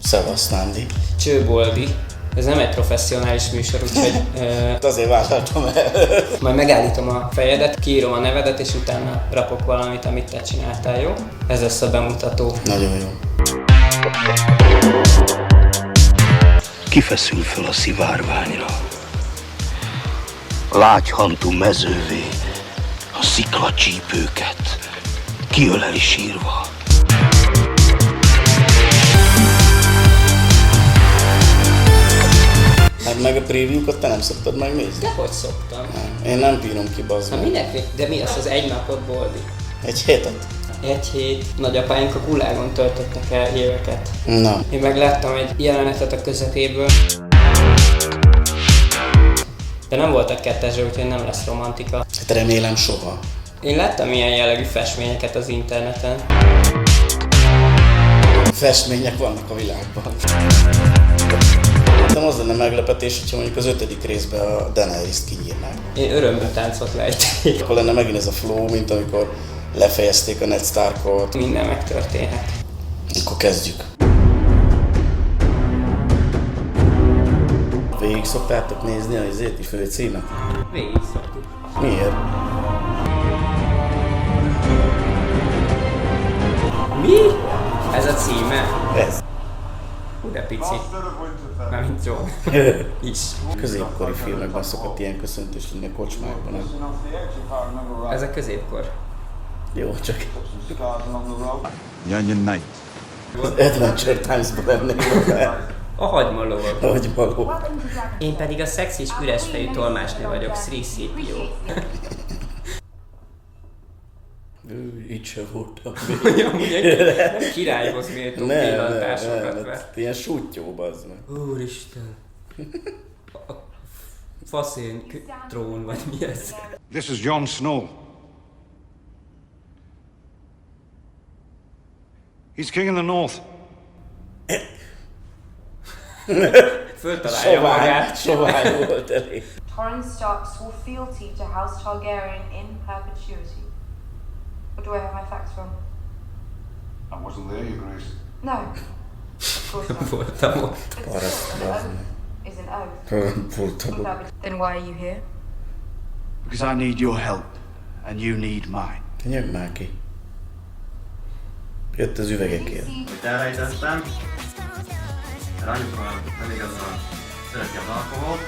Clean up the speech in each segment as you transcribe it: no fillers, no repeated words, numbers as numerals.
Szevasz, Nándi. Csőboldi. Ez nem egy professzionális műsor, úgyhogy Azért vállaltam el. majd megállítom a fejedet, kiírom a nevedet, és utána rakok valamit, amit te csináltál, jó? Ez lesz a bemutató. Nagyon jó. Kifeszül föl a szivárványra, a lágyhantú mezővé, a sziklacsípőket kiöleli sírva. Hát meg a preview-kat te nem szoktad megnézni? Dehogy szoktam. Én nem bírom ki, bazd Na meg. minek? De mi az egy napot, Boldi? Egy hétet? Egy hét. Nagyapáink a gulágon töltöttek el éveket. Na. Én meg láttam egy jelenetet a közepéből. De nem voltak kettesre, úgyhogy nem lesz romantika. Hát remélem soha. Én láttam ilyen jellegű festményeket az interneten. Festmények vannak a világban. Nem az lenne meglepetés, hogyha mondjuk az 5. részben a Daenerys-t kinyírnák. Én örömből táncot lejték. Akkor lenne megint ez a flow, mint amikor lefejezték a Ned Starkot. Minden megtörténhet. Akkor kezdjük. Végig szoktátok nézni a izéti főcímet? Végig szoktuk. Miért? Mi? Ez a címe? Ez. Hú, de pici. Mármint John. Is. Középkori filmekben szokott ilyen köszöntés lenni a kocsmákban. Nem? Ez a középkor. Jó, csak The Onion Knight. az Adventure Times-ban lennék. A hagymaló. Hogy való. Én pedig a szexis üresfejű tolmásnő vagyok, Sri CPO. Így se voltam. Amúgy egy nem királyhoz méltó pillantásokat nem, vett. ilyen sútyó, bazd meg. Úristen. A faszén trón, vagy mi ez? This is Jon Snow. He's king in the north. Föltalálja magát. Sovány volt elég. Torrhen Stark swore fealty to House Targaryen in perpetuity. Or do I have my facts wrong? I wasn't there, Your Grace. No. Of course not. Voltam ott. It's Paraszt, an bazd oath is an oath. Voltam. In perpetuity. Then why are you here? Because I need your help, and you need mine. Te nyögd már ki. Jött az üvegekért. Amit elrejtettem, mert anyuka nem igazán szereti az alkoholt.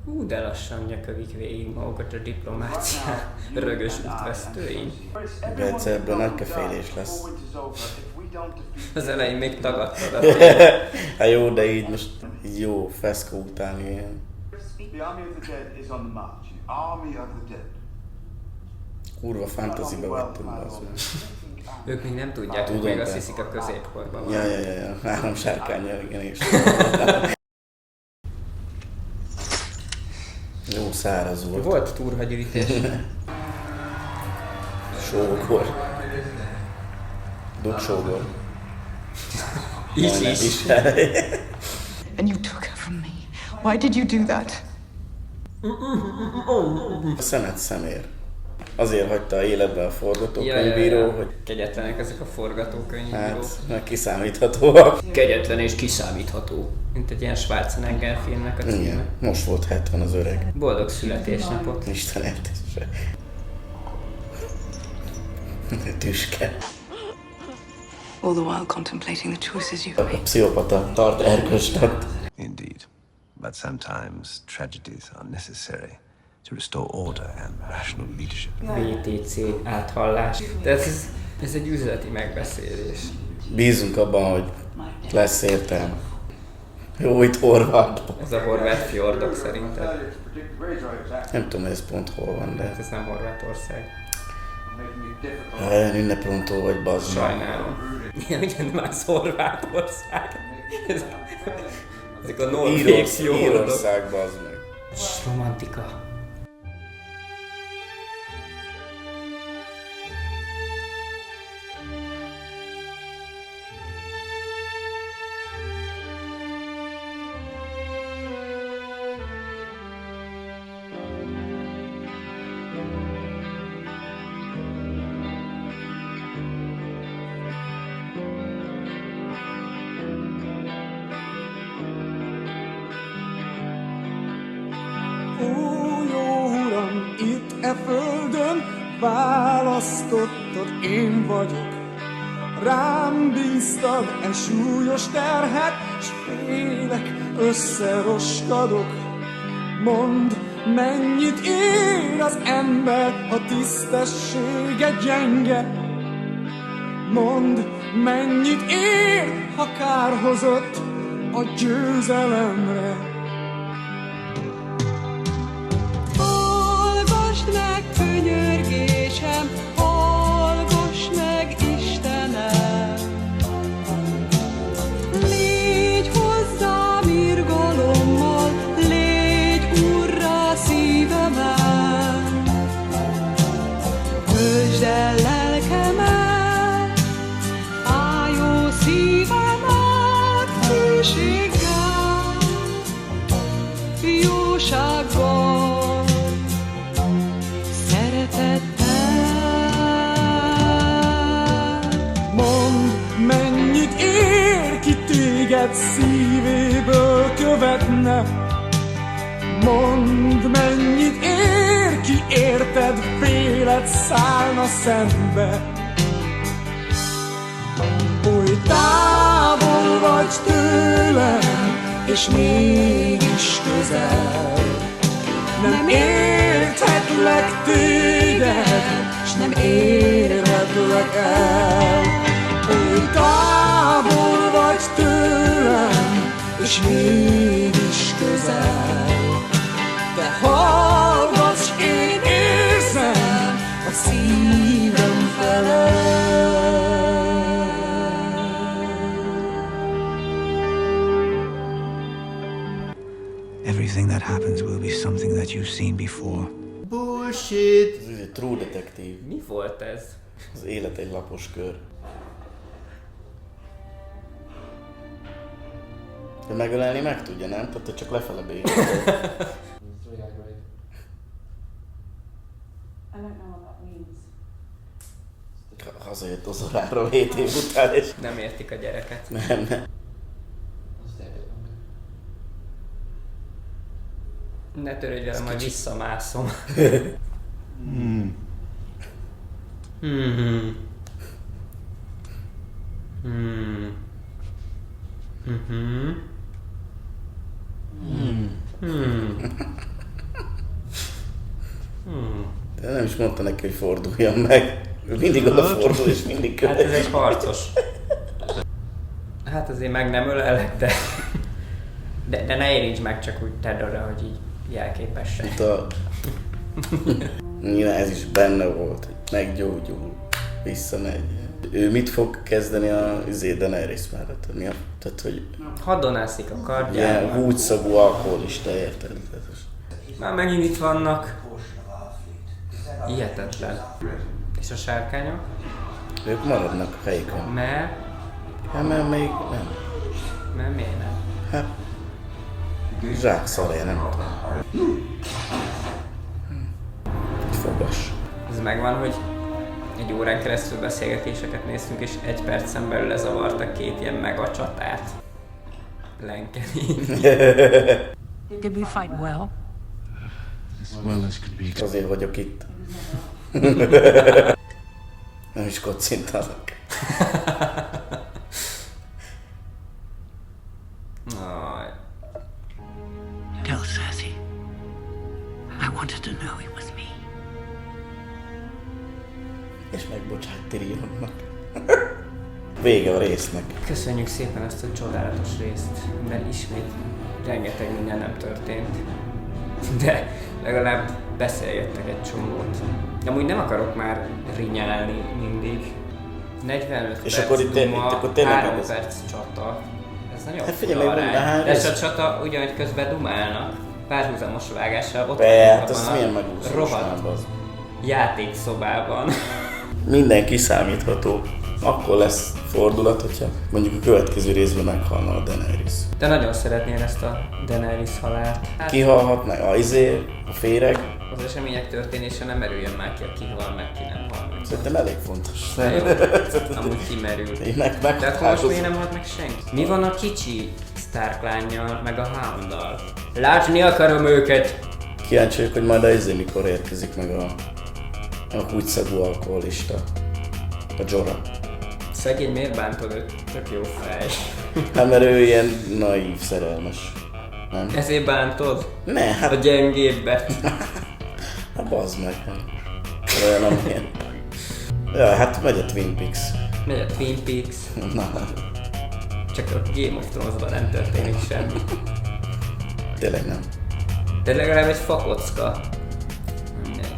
Hú, de lassan nyökövik végig magukat a diplomácián rögös útvesztőin. Egyszer ebből nagy kefélés lesz. Az elején még tagadtad a Hát jó, de így most így jó feszkó után ilyen. The army of the dead is on the march. Army of the dead. Kurva fantasyba vagytunk, bazd meg. Ők még nem tudják, Tudom, még azt te. hiszik a középkorban van. Ja. 3 sárkánnyal, igen, és jó száraz volt. Volt túrhagyürítés. Sógor. Dugsógor. Majdnem Is. And you took her from me. Why did you do that? A szemet szemér. Azért hagyta életbe a forgatókönyvíró, hogy Kegyetlenek ezek a forgatókönyvírók. hát meg kiszámíthatóak. Kegyetlen és kiszámítható. Mint egy ilyen Schwarzenegger filmnek a címe. Igen, most volt 70 az öreg. Boldog születésnapot. Isten eltése. Tüske. All the while contemplating the choices you've A made. pszichopata tart erköstet. Indeed, but sometimes tragedies are necessary to restore order and rational leadership. VTC áthallás. De ez egy üzleti megbeszélés. Bízunk abban, hogy lesz értelme. Jó, itt Horváth. Ez a horvát fjordok szerinted. Nem tudom, ez pont hol van, de Ez nem Horvátország. olyan ünneprontó vagy, bazd meg. Sajnálom. Igen, ugyan nem az Horvátország. Ezek a norvég fjordok. Írország, bazd meg. Romantika. Ó, jó Uram, itt e földön választottad én vagyok. Rám bíztad e súlyos terhet, s félek, összeroskadok. Mondd, mennyit ér az ember, ha tisztessége gyenge? Mondd, mennyit ér, ha kárhozott a győzelemre? Hallgassd meg, könyörgésem, hallgass meg, Istenem! Légy hozzám irgalommal, légy Urrá szívemen. Töltsd el lelkemet, ájó szívemet hűséggel, jósággal, szeretettel. Mondd, mennyit ér, ki téged szívéből követne? Mondd, mennyit ér, ki érted félet szállna szembe? Oly távol vagy tőlem, és mégis közel. Nem érthetlek téged, s nem érhetlek el. Oly távol vagy tőlem, és mégis közel. De hallgass, én érzem a szívem felel. Everything that happens will be something that you've seen before. Bullshit! Ez egy True Detective. Mi volt ez? Az élet egy lapos kör. De megölelni meg tudja, nem? Tehát te csak lefele békít. I don't know what that means. Hazajött Ozoráról 7 év után, és Nem értik a gyereket. nem. Ne törődj velem, majd visszamászom. De nem is mondta neki, hogy forduljon meg. Ő mindig odafordul, és mindig Hát ez követi. egy harcos. Hát azért meg nem ölelek, de ne érints meg, csak úgy tedd oda, hogy így jelképesen. Nyilván ez is benne volt, hogy meggyógyul, visszamegy. Ő mit fog kezdeni a Daenerys mellett? Tehát, hogy Haddonászik a ilyen kardjával. húgyszagú alkoholista, érted? Már megint itt vannak. Hihetetlen. És a sárkányok? Ők maradnak a helyükön. Mert Hát, még nem. miért nem? Hát, zsák szarja, nem tudom. Fogas. Ez megvan, hogy egy órán keresztül beszélgetéseket néztünk, és 1 percen belül lezavartak 2 ilyen mega csatát. Lenkeni. Did we fight well? As well as could be. Azért vagyok itt. Nem is kocintalak. Aj. Tell Cersei. I wanted to know it was me. És megbocsájt Tyrionnak. Vége a résznek. Köszönjük szépen ezt a csodálatos részt, mert ismét rengeteg minden nem történt. De legalább beszélgettek egy csomót. Amúgy nem akarok már rinyálni mindig. 45 És perc akkor itt duma, akkor tényleg 3 ez- perc csata. Ez nagyon Hát figyelj, fura meg arány. van, hát De ez a ez- csata ugyanúgy közben dumálnak. Párhuzamos vágással ott Hát abban az a milyen megúszós rohadt az. játékszobában. Minden kiszámítható. Akkor lesz fordulat, hogyha mondjuk a következő részben meghalna a Daenerys. De nagyon szeretném ezt a Daenerys halált. Hát, Kihalhat meg a féreg. az események történése nem merüljön már ki, aki hal meg, ki nem hal meg. Szerintem elég fontos. De jó, amúgy kimerül. De akkor most miért nem halt meg senki? Mi van a kicsi Stark lánnyal, meg a Hounddal? Látni akarom őket! Kíváncsi vagyok, hogy majd a mikor érkezik meg a húgyszagú alkoholista. A Jorah. Szegény, miért bántod őt? Tök jó fej. Hát mert ő ilyen naív, szerelmes. Nem? Ezért bántod? Ne, hát... A gyengébbet. Hát bazd meg, hát. Olyan amilyen. Ja, hát megy a Twin Peaks. Megy a Twin Peaks. Na, Csak a Game of Thrones-ban nem történik semmi. tényleg nem. De legalább egy fakocka. Mindegy.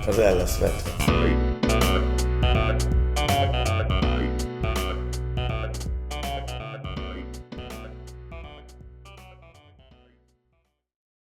Az el lesz vetve.